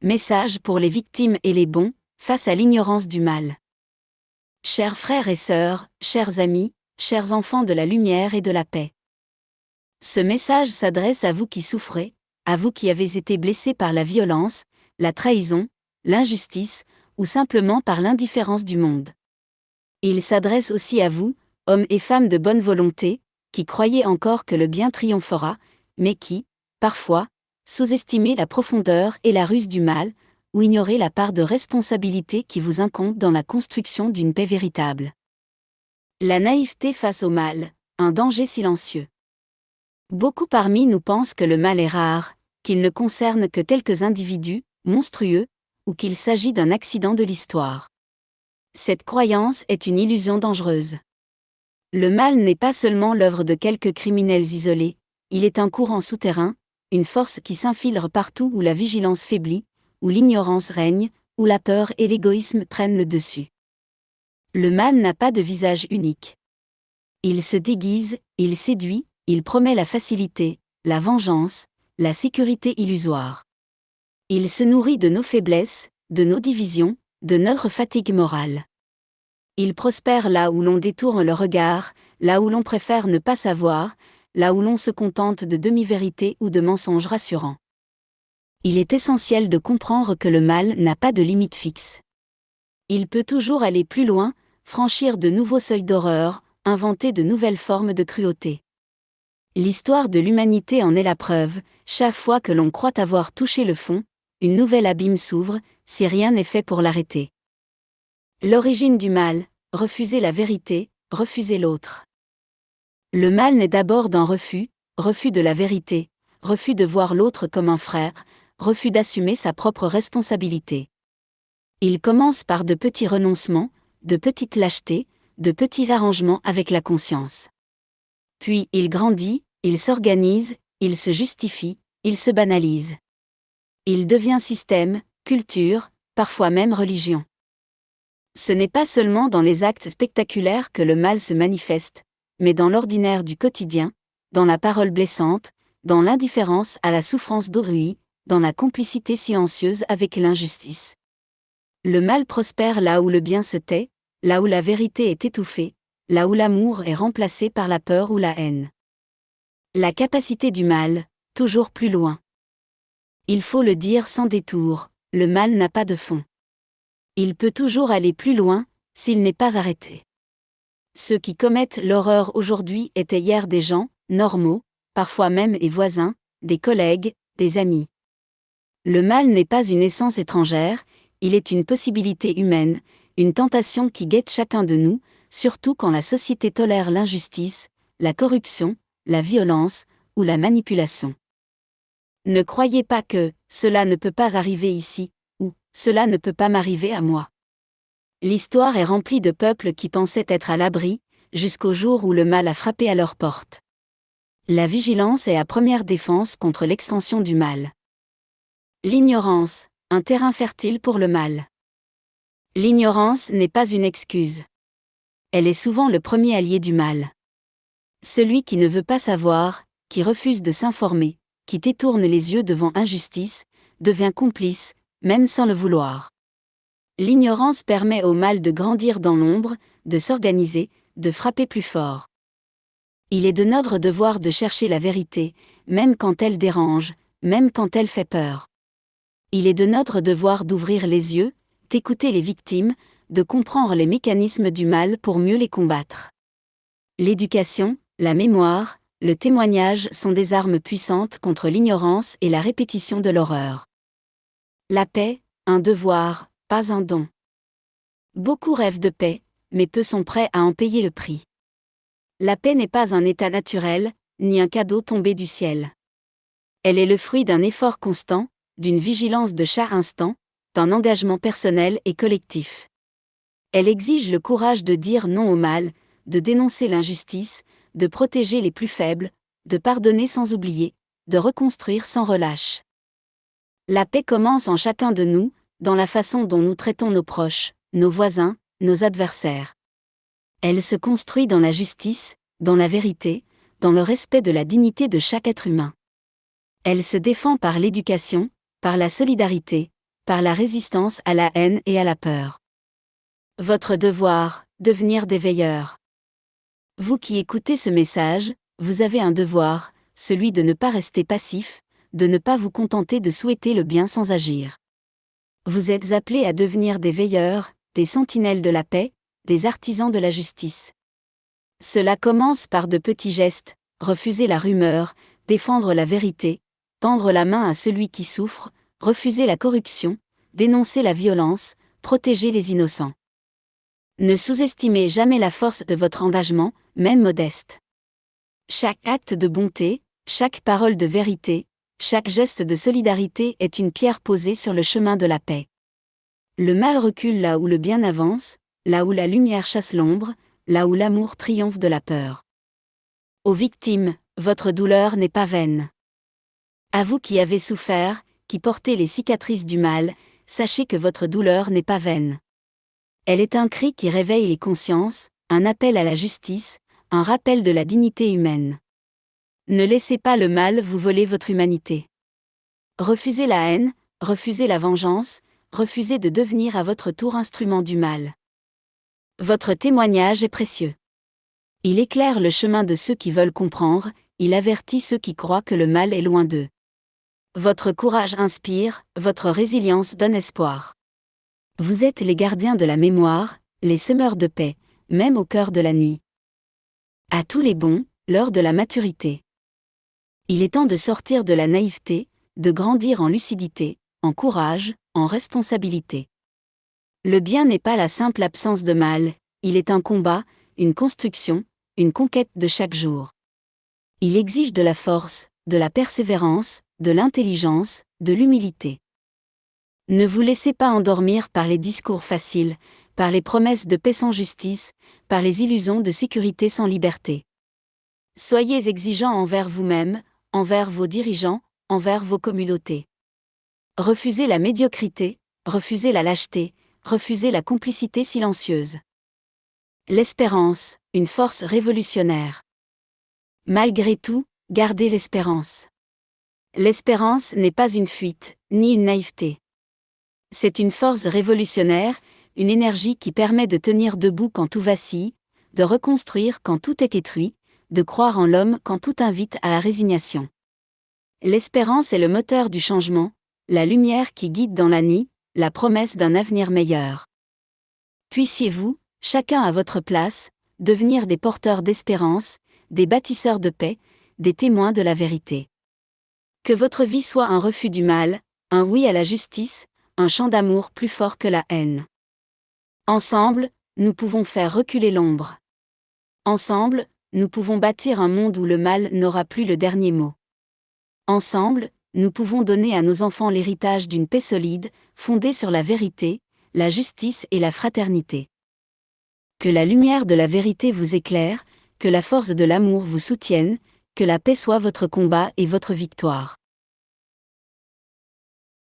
Message pour les victimes et les bons, face à l'ignorance du mal. Chers frères et sœurs, chers amis, chers enfants de la lumière et de la paix. Ce message s'adresse à vous qui souffrez, à vous qui avez été blessés par la violence, la trahison, l'injustice, ou simplement par l'indifférence du monde. Il s'adresse aussi à vous, hommes et femmes de bonne volonté, qui croyez encore que le bien triomphera, mais qui, parfois, sous-estimez la profondeur et la ruse du mal, ou ignorez la part de responsabilité qui vous incombe dans la construction d'une paix véritable. La naïveté face au mal, un danger silencieux. Beaucoup parmi nous pensent que le mal est rare, qu'il ne concerne que quelques individus, monstrueux, ou qu'il s'agit d'un accident de l'histoire. Cette croyance est une illusion dangereuse. Le mal n'est pas seulement l'œuvre de quelques criminels isolés, il est un courant souterrain, une force qui s'infiltre partout où la vigilance faiblit, où l'ignorance règne, où la peur et l'égoïsme prennent le dessus. Le mal n'a pas de visage unique. Il se déguise, il séduit, il promet la facilité, la vengeance, la sécurité illusoire. Il se nourrit de nos faiblesses, de nos divisions, de notre fatigue morale. Il prospère là où l'on détourne le regard, là où l'on préfère ne pas savoir, là où l'on se contente de demi-vérités ou de mensonges rassurants. Il est essentiel de comprendre que le mal n'a pas de limite fixe. Il peut toujours aller plus loin, franchir de nouveaux seuils d'horreur, inventer de nouvelles formes de cruauté. L'histoire de l'humanité en est la preuve, chaque fois que l'on croit avoir touché le fond, une nouvelle abîme s'ouvre, si rien n'est fait pour l'arrêter. L'origine du mal, refuser la vérité, refuser l'autre. Le mal naît d'abord d'un refus de la vérité, refus de voir l'autre comme un frère, refus d'assumer sa propre responsabilité. Il commence par de petits renoncements, de petites lâchetés, de petits arrangements avec la conscience. Puis il grandit, il s'organise, il se justifie, il se banalise. Il devient système, culture, parfois même religion. Ce n'est pas seulement dans les actes spectaculaires que le mal se manifeste, mais dans l'ordinaire du quotidien, dans la parole blessante, dans l'indifférence à la souffrance d'autrui, dans la complicité silencieuse avec l'injustice. Le mal prospère là où le bien se tait, là où la vérité est étouffée, là où l'amour est remplacé par la peur ou la haine. La capacité du mal, toujours plus loin. Il faut le dire sans détour, le mal n'a pas de fond. Il peut toujours aller plus loin, s'il n'est pas arrêté. Ceux qui commettent l'horreur aujourd'hui étaient hier des gens, normaux, parfois même des voisins, des collègues, des amis. Le mal n'est pas une essence étrangère, il est une possibilité humaine, une tentation qui guette chacun de nous, surtout quand la société tolère l'injustice, la corruption, la violence, ou la manipulation. Ne croyez pas que « cela ne peut pas arriver ici » ou « cela ne peut pas m'arriver à moi ». L'histoire est remplie de peuples qui pensaient être à l'abri, jusqu'au jour où le mal a frappé à leur porte. La vigilance est à première défense contre l'extension du mal. L'ignorance, un terrain fertile pour le mal. L'ignorance n'est pas une excuse. Elle est souvent le premier allié du mal. Celui qui ne veut pas savoir, qui refuse de s'informer, qui détourne les yeux devant injustice, devient complice, même sans le vouloir. L'ignorance permet au mal de grandir dans l'ombre, de s'organiser, de frapper plus fort. Il est de notre devoir de chercher la vérité, même quand elle dérange, même quand elle fait peur. Il est de notre devoir d'ouvrir les yeux, d'écouter les victimes, de comprendre les mécanismes du mal pour mieux les combattre. L'éducation, la mémoire, le témoignage sont des armes puissantes contre l'ignorance et la répétition de l'horreur. La paix, un devoir, pas un don. Beaucoup rêvent de paix, mais peu sont prêts à en payer le prix. La paix n'est pas un état naturel, ni un cadeau tombé du ciel. Elle est le fruit d'un effort constant, d'une vigilance de chaque instant, d'un engagement personnel et collectif. Elle exige le courage de dire non au mal, de dénoncer l'injustice, de protéger les plus faibles, de pardonner sans oublier, de reconstruire sans relâche. La paix commence en chacun de nous, dans la façon dont nous traitons nos proches, nos voisins, nos adversaires. Elle se construit dans la justice, dans la vérité, dans le respect de la dignité de chaque être humain. Elle se défend par l'éducation, par la solidarité, par la résistance à la haine et à la peur. Votre devoir, devenir des veilleurs. Vous qui écoutez ce message, vous avez un devoir, celui de ne pas rester passif, de ne pas vous contenter de souhaiter le bien sans agir. Vous êtes appelés à devenir des veilleurs, des sentinelles de la paix, des artisans de la justice. Cela commence par de petits gestes, refuser la rumeur, défendre la vérité, tendre la main à celui qui souffre, refuser la corruption, dénoncer la violence, protéger les innocents. Ne sous-estimez jamais la force de votre engagement, même modeste. Chaque acte de bonté, chaque parole de vérité, chaque geste de solidarité est une pierre posée sur le chemin de la paix. Le mal recule là où le bien avance, là où la lumière chasse l'ombre, là où l'amour triomphe de la peur. Aux victimes, votre douleur n'est pas vaine. À vous qui avez souffert, qui portez les cicatrices du mal, sachez que votre douleur n'est pas vaine. Elle est un cri qui réveille les consciences, un appel à la justice, un rappel de la dignité humaine. Ne laissez pas le mal vous voler votre humanité. Refusez la haine, refusez la vengeance, refusez de devenir à votre tour instrument du mal. Votre témoignage est précieux. Il éclaire le chemin de ceux qui veulent comprendre, il avertit ceux qui croient que le mal est loin d'eux. Votre courage inspire, votre résilience donne espoir. Vous êtes les gardiens de la mémoire, les semeurs de paix, même au cœur de la nuit. À tous les bons, l'heure de la maturité. Il est temps de sortir de la naïveté, de grandir en lucidité, en courage, en responsabilité. Le bien n'est pas la simple absence de mal, il est un combat, une construction, une conquête de chaque jour. Il exige de la force, de la persévérance, de l'intelligence, de l'humilité. Ne vous laissez pas endormir par les discours faciles, par les promesses de paix sans justice, par les illusions de sécurité sans liberté. Soyez exigeants envers vous-même, envers vos dirigeants, envers vos communautés. Refusez la médiocrité, refusez la lâcheté, refusez la complicité silencieuse. L'espérance, une force révolutionnaire. Malgré tout, gardez l'espérance. L'espérance n'est pas une fuite, ni une naïveté. C'est une force révolutionnaire, une énergie qui permet de tenir debout quand tout vacille, de reconstruire quand tout est détruit, de croire en l'homme quand tout invite à la résignation. L'espérance est le moteur du changement, la lumière qui guide dans la nuit, la promesse d'un avenir meilleur. Puissiez-vous, chacun à votre place, devenir des porteurs d'espérance, des bâtisseurs de paix, des témoins de la vérité. Que votre vie soit un refus du mal, un oui à la justice, un chant d'amour plus fort que la haine. Ensemble, nous pouvons faire reculer l'ombre. Ensemble, nous pouvons bâtir un monde où le mal n'aura plus le dernier mot. Ensemble, nous pouvons donner à nos enfants l'héritage d'une paix solide, fondée sur la vérité, la justice et la fraternité. Que la lumière de la vérité vous éclaire, que la force de l'amour vous soutienne, que la paix soit votre combat et votre victoire.